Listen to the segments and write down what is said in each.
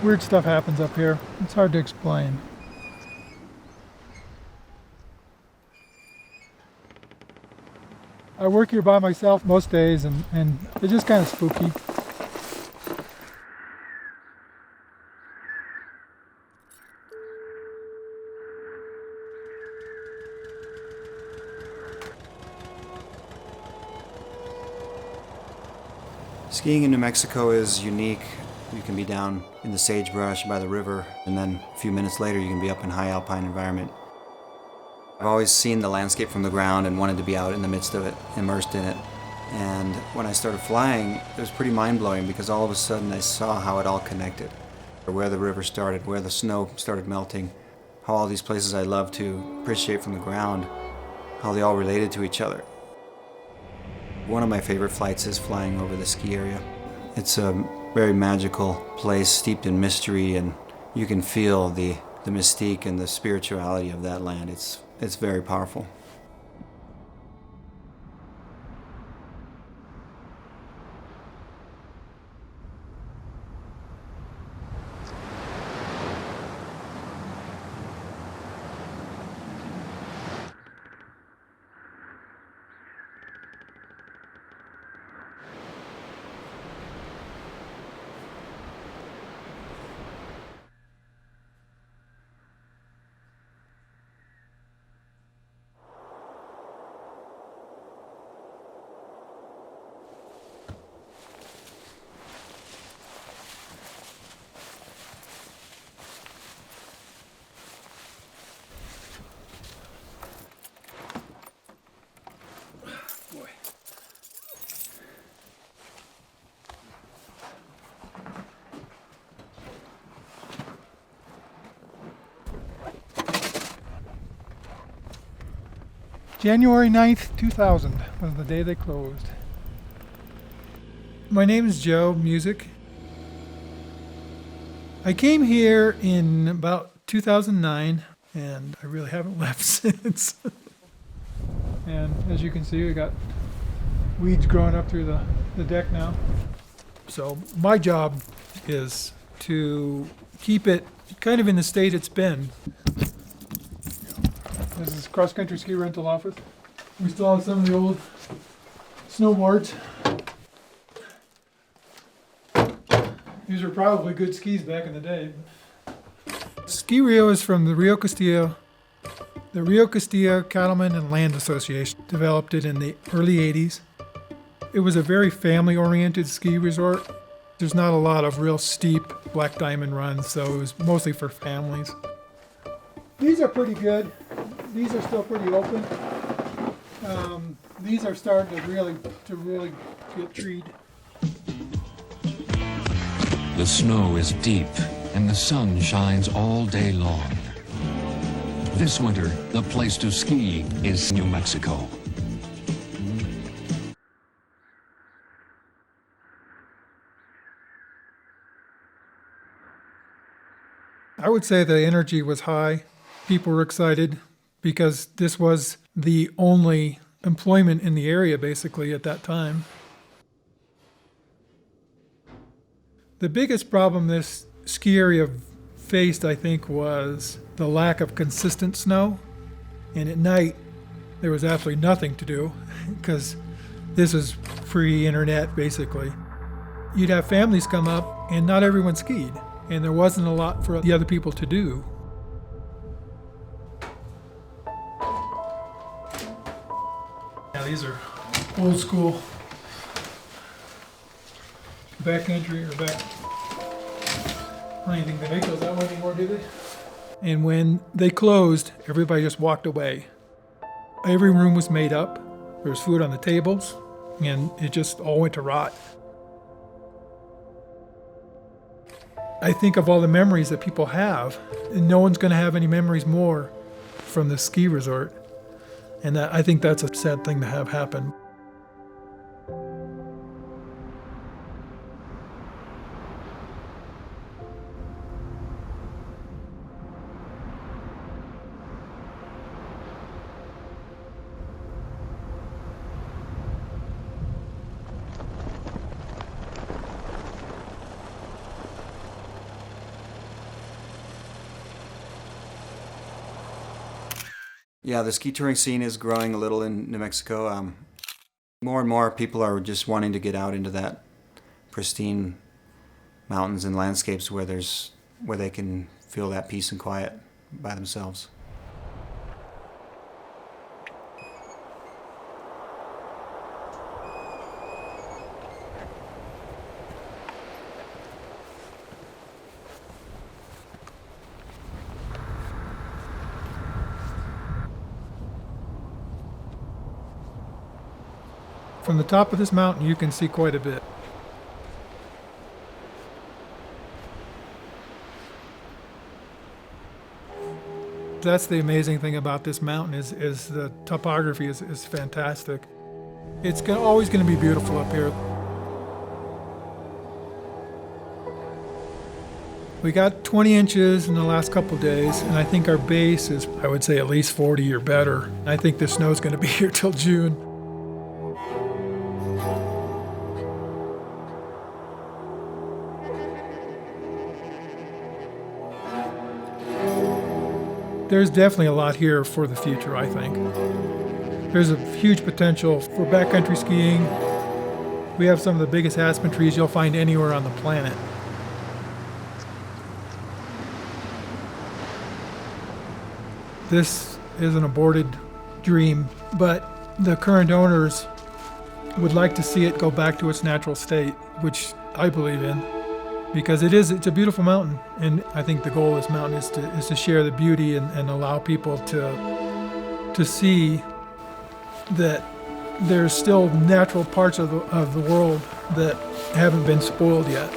Weird stuff happens up here. It's hard to explain. I work here by myself most days, and it's just kind of spooky. Skiing in New Mexico is unique. You can be down in the sagebrush by the river, and then a few minutes later you can be up in high alpine environment. I've always seen the landscape from the ground and wanted to be out in the midst of it, immersed in it. And when I started flying, it was pretty mind-blowing because all of a sudden I saw how it all connected. Where the river started, where the snow started melting, how all these places I love to appreciate from the ground, how they all related to each other. One of my favorite flights is flying over the ski area. It's a very magical place steeped in mystery, and you can feel the mystique and the spirituality of that land. It's very powerful. January 9th, 2000 was the day they closed. My name is Joe Musich. I came here in about 2009, and I really haven't left since. And as you can see, we got weeds growing up through the deck now. So my job is to keep it kind of in the state it's been. This is cross-country ski rental office. We still have some of the old snowboards. These are probably good skis back in the day. Ski Rio is from the Rio Castillo. The Rio Castillo Cattlemen and Land Association developed it in the early 80s. It was a very family-oriented ski resort. There's not a lot of real steep black diamond runs, so it was mostly for families. These are pretty good. These are still pretty open. These are starting to really get treed. The snow is deep and the sun shines all day long. This winter, the place to ski is New Mexico. I would say the energy was high. People were excited because this was the only employment in the area basically at that time. The biggest problem this ski area faced, I think, was the lack of consistent snow. And at night, there was absolutely nothing to do because this is pre-internet basically. You'd have families come up and not everyone skied, and there wasn't a lot for the other people to do. Yeah, these are old school backcountry or back. I don't even think they make those that way anymore, do they? And when they closed, everybody just walked away. Every room was made up. There was food on the tables, and it just all went to rot. I think of all the memories that people have, and no one's going to have any memories more from the ski resort. And I think that's a sad thing to have happen. Yeah, the ski touring scene is growing a little in New Mexico. More and more people are just wanting to get out into that pristine mountains and landscapes where they can feel that peace and quiet by themselves. From the top of this mountain, you can see quite a bit. That's the amazing thing about this mountain is the topography is fantastic. It's always going to be beautiful up here. We got 20 inches in the last couple days, and I think our base is, I would say, at least 40 or better. I think the snow's going to be here till June. There's definitely a lot here for the future, I think. There's a huge potential for backcountry skiing. We have some of the biggest aspen trees you'll find anywhere on the planet. This is an aborted dream, but the current owners would like to see it go back to its natural state, which I believe in. Because it's a beautiful mountain, and I think the goal of this mountain is to share the beauty and allow people to see that there's still natural parts of the world that haven't been spoiled yet.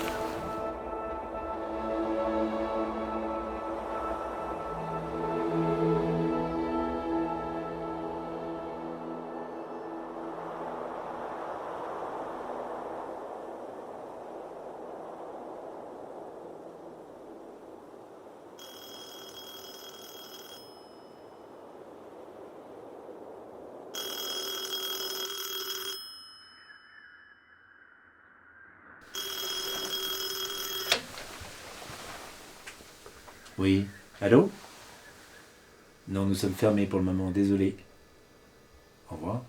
Oui. Allô? Non, nous sommes fermés pour le moment, désolé. Au revoir.